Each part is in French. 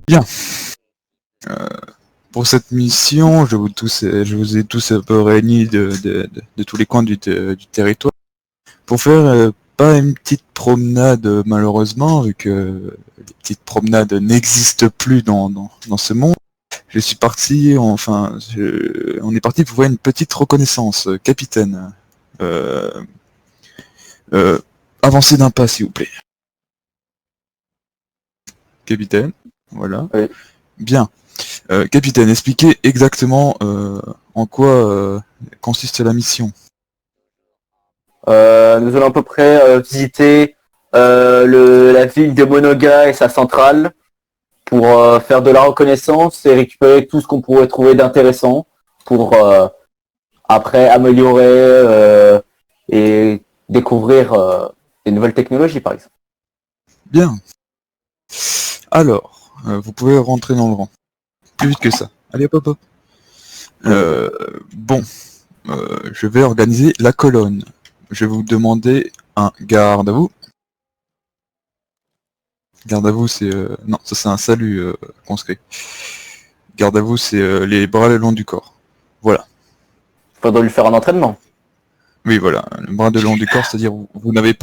Bien. Pour cette mission, je vous ai tous un peu réunis de tous les coins du territoire pour faire pas une petite promenade malheureusement, vu que les petites promenades n'existent plus dans ce monde. Je suis parti, on est parti pour faire une petite reconnaissance, capitaine. Euh, Avancez d'un pas, s'il vous plaît. Capitaine, voilà. Oui. Bien. Capitaine, expliquez exactement en quoi consiste la mission. Nous allons à peu près visiter la ville de Monoga et sa centrale pour faire de la reconnaissance et récupérer tout ce qu'on pourrait trouver d'intéressant pour après améliorer et découvrir des nouvelles technologies, par exemple. Bien. Alors, vous pouvez rentrer dans le rang. Plus vite que ça. Allez, hop, hop, hop. Bon, je vais organiser la colonne. Je vais vous demander un garde à vous. Garde à vous, c'est... Non, ça c'est un salut conscrit. Garde à vous, c'est les bras le long du corps. Voilà. Faudrait lui faire un entraînement. Oui, voilà. Le bras le long du corps, c'est-à-dire vous n'avez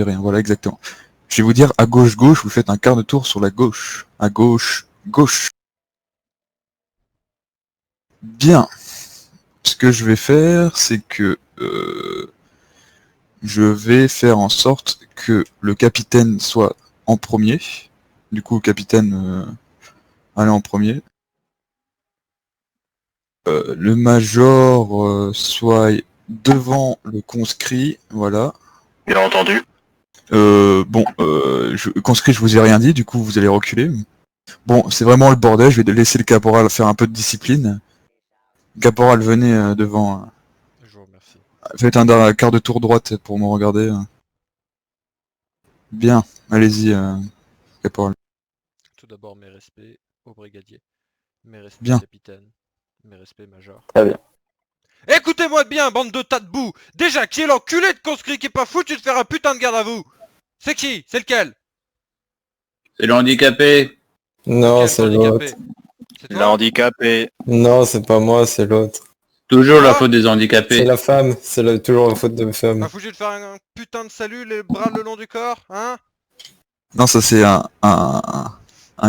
rien. Voilà, exactement. Je vais vous dire à gauche, gauche, vous faites un quart de tour sur la gauche. À gauche, gauche. Bien. Ce que je vais faire, c'est que je vais faire en sorte que le capitaine soit en premier. Du coup, capitaine, allez en premier. Le major soit devant le conscrit, voilà. Bien entendu. Conscrit, je vous ai rien dit, du coup vous allez reculer. Bon, c'est vraiment le bordel, je vais laisser le caporal faire un peu de discipline. Caporal, venez devant. Je vous remercie. Faites un quart de tour droite pour me regarder. Bien, allez-y, caporal. Tout d'abord, mes respects au brigadier. Mes respects, Bien. capitaine. Mes respects, major. Très bien. Écoutez-moi bien, bande de tas de boue. Déjà, qui est l'enculé de conscrit qui est pas foutu de faire un putain de garde à vous? C'est qui? C'est lequel? C'est le handicapé. Non, Lequel, c'est handicapé? l'autre. C'est Le toi? handicapé. Non, c'est pas moi, c'est l'autre. Toujours la Ah faute des C'est handicapés. la femme, toujours la faute de femme. Pas foutu de faire un putain de salut, les bras le long du corps, hein? Non, ça c'est un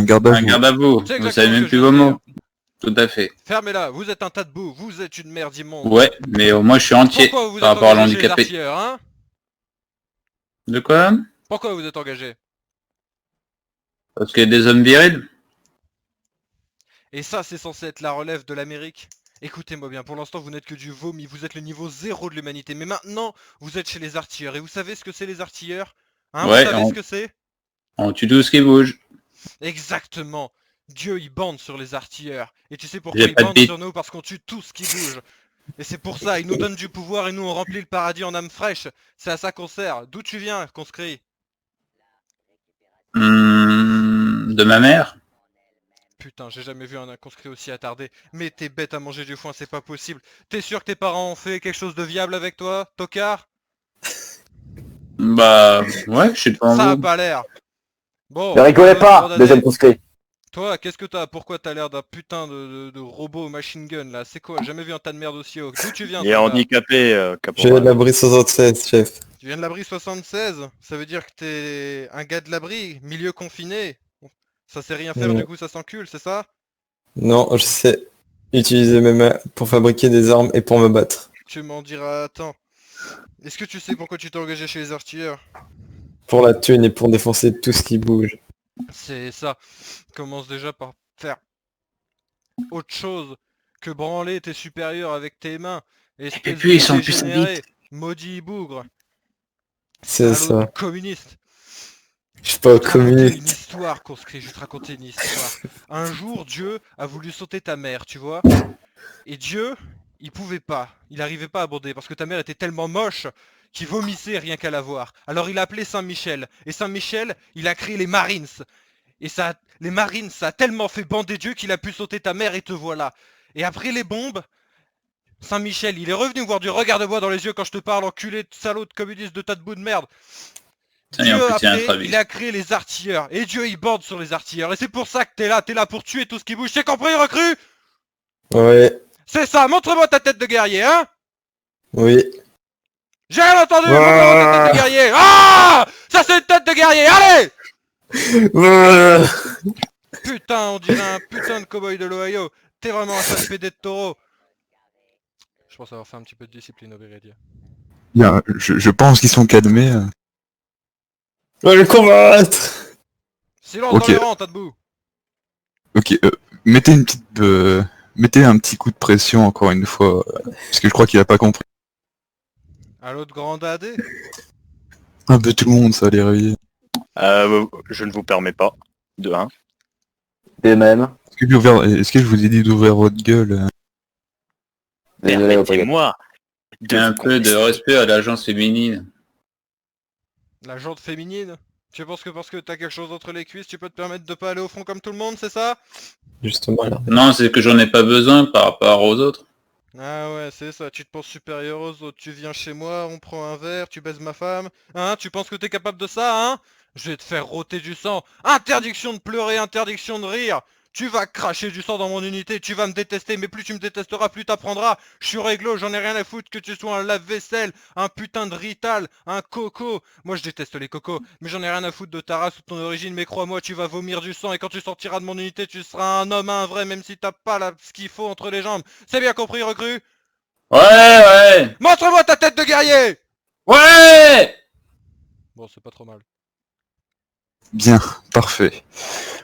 garde à Un vous. garde à vous. C'est Vous exactement savez ce même que plus je vos viens de mots. dire. Tout à fait. Fermez-la, vous êtes un tas de boue, vous êtes une merde immonde. Ouais, mais moi je suis entier Pourquoi vous êtes par rapport à engagé chez les l'handicapé. artilleurs, hein? De quoi? Pourquoi vous êtes engagé? Parce qu'il y a des hommes virils. Et ça, c'est censé être la relève de l'Amérique. Écoutez-moi bien, pour l'instant, vous n'êtes que du vomi, vous êtes le niveau 0 de l'humanité. Mais maintenant, vous êtes chez les artilleurs. Et vous savez ce que c'est les artilleurs? Hein, vous Ouais, savez ce que c'est? on tue tout ce qui bouge. Exactement. Dieu, il bande sur les artilleurs. Et tu sais pourquoi J'ai il pas de bande bite. sur nous? Parce qu'on tue tout ce qui bouge. Et c'est pour ça, il nous donne du pouvoir et nous on remplit le paradis en âme fraîche. C'est à ça qu'on sert. D'où tu viens, conscrit? De ma mère. Putain, j'ai jamais vu un conscrit aussi attardé. Mais t'es bête à manger du foin, c'est pas possible. T'es sûr que tes parents ont fait quelque chose de viable avec toi, tocard? Bah, ouais, je suis devant Ça a vous. pas l'air. Bon, Ne rigolez pas, condamné. deuxième conscrit. Toi, qu'est-ce que t'as? Pourquoi t'as l'air d'un putain de robot machine gun là? C'est quoi? J'ai jamais vu un tas de merde aussi haut. D'où tu viens, Il est soldat? handicapé, J'ai de caporal. l'abri 76, chef. Tu viens de l'abri 76? Ça veut dire que t'es un gars de l'abri, milieu confiné. Ça sait rien faire, du coup ça s'encule, c'est ça? Non, je sais utiliser mes mains pour fabriquer des armes et pour me battre. Tu m'en diras, attends. Est-ce que tu sais pourquoi tu t'es engagé chez les artilleurs? Pour la thune et pour défoncer tout ce qui bouge. C'est ça. Commence déjà par faire autre chose que branler tes supérieurs avec tes mains. Espèce puis, de ils sont plus dégénéré, maudit bougre, C'est salaud de ça. communiste. Je suis pas Je vais te raconter une communiste. histoire, conscrit, je vais te raconter une histoire. Un jour, Dieu a voulu sauter ta mère, tu vois. Et Dieu, il pouvait pas, il arrivait pas à aborder, parce que ta mère était tellement moche qu'il vomissait rien qu'à la voir. Alors il a appelé Saint-Michel, et Saint-Michel, il a créé les Marines. Et ça, les Marines, ça a tellement fait bander Dieu qu'il a pu sauter ta mère et te voilà. Et après les bombes, Saint-Michel, il est revenu voir Dieu. Regarde-moi dans les yeux quand je te parle, enculé de salaud de communiste de tas de bout de merde. Putain, et en Dieu, plus, il y a un après, Travis. il a créé les artilleurs. Et Dieu, il borde sur les artilleurs. Et c'est pour ça que t'es là pour tuer tout ce qui bouge. C'est compris, recrue? Ouais, C'est ça, montre-moi ta tête de guerrier, hein? oui. J'ai rien entendu, montre-moi ta tête de guerrier. Ah! Ça, c'est une tête de guerrier, allez! Putain, on dirait un putain de cowboy de l'Ohio. T'es vraiment un sale pédé de taureau. Je pense avoir fait un petit peu de discipline au Viridia. Bien, je pense qu'ils sont calmés. Va le combattre. Silence Ok. dans les rangs, t'as debout. Ok, mettez une petite, mettez un petit coup de pression encore une fois, parce que je crois qu'il a pas compris. À l'autre grand AD. Un peu tout le monde, ça va les réveiller. Je ne vous permets pas. De 1. Des mêmes. Est-ce que je vous ai dit d'ouvrir votre gueule? Désolé, Opagate. Permettez-moi Il y a un peu de respect à l'agence féminine. La jante féminine. Tu penses que parce que t'as quelque chose entre les cuisses, tu peux te permettre de pas aller au front comme tout le monde, c'est ça? Justement, là. Non, c'est que j'en ai pas besoin par rapport aux autres. Ah ouais, c'est ça, tu te penses supérieur aux autres, tu viens chez moi, on prend un verre, tu baises ma femme, hein, tu penses que t'es capable de ça, hein? Je vais te faire rôter du sang, interdiction de pleurer, interdiction de rire, tu vas cracher du sang dans mon unité, tu vas me détester, mais plus tu me détesteras, plus t'apprendras, je suis réglo, j'en ai rien à foutre que tu sois un lave-vaisselle, un putain de rital, un coco, moi je déteste les cocos, mais j'en ai rien à foutre de ta race ou de ton origine, mais crois-moi, tu vas vomir du sang, et quand tu sortiras de mon unité, tu seras un homme, un vrai, même si t'as pas ce qu'il faut entre les jambes, c'est bien compris, recrue? Ouais! Montre-moi ta tête de guerrier! Ouais! Bon, c'est pas trop mal. Bien, parfait.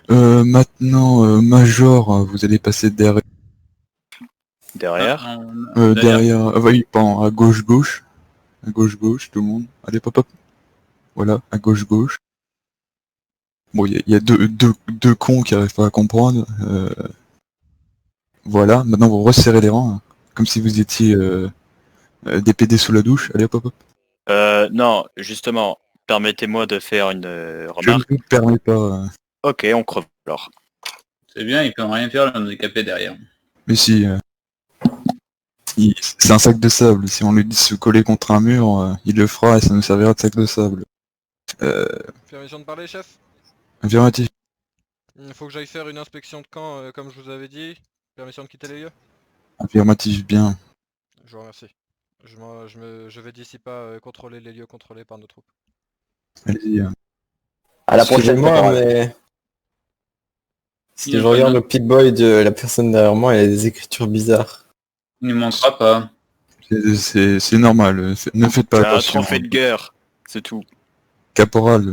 Maintenant, Major, vous allez passer derrière, Derrière. derrière, oui, pardon, à gauche, à gauche, tout le monde. Allez, pop, hop. Voilà, à gauche. Bon, il y a deux cons qui arrivent pas à comprendre. Voilà, maintenant vous resserrez les rangs, hein, comme si vous étiez des PD sous la douche. Allez, hop. Non, justement, permettez-moi de faire une Je ne remarque. vous permets pas. Ok, on creve alors. C'est bien, il peut rien faire, le handicapé derrière. Mais si, c'est un sac de sable. Si on lui dit de se coller contre un mur, il le fera et ça nous servira de sac de sable. Permission de parler, chef? Affirmatif. Il faut que j'aille faire une inspection de camp, comme je vous avais dit. Permission de quitter les lieux? Affirmatif, bien. Je vous remercie. Je vais d'ici pas contrôler les lieux contrôlés par nos troupes. Allez-y. À la prochaine, Excusez-moi, caporal. mais... Si Il y a je pas regarde de- le Pip-Boy de la personne derrière moi, il a des écritures bizarres. Il ne manquera pas. C'est normal. Ne faites pas C'est un attention. trophée de guerre, c'est tout. Caporal,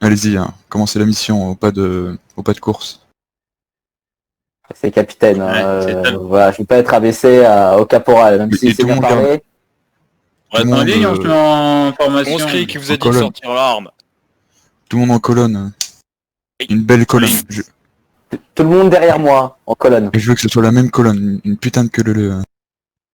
allez-y, hein, commencez la mission au pas de course. C'est capitaine. Ouais, c'est top. Voilà, je vais pas être abaissé au caporal, même Mais si c'est tout le bien monde parlé. Tout le monde, Attendez, on se met en formation. 11 qui vous a en dit de colonne. sortir l'arme. Tout le monde en colonne. Oui. Une belle colonne. Oui. Je, Tout le monde derrière moi, en colonne. et je veux que ce soit la même colonne. Une putain de queue leu.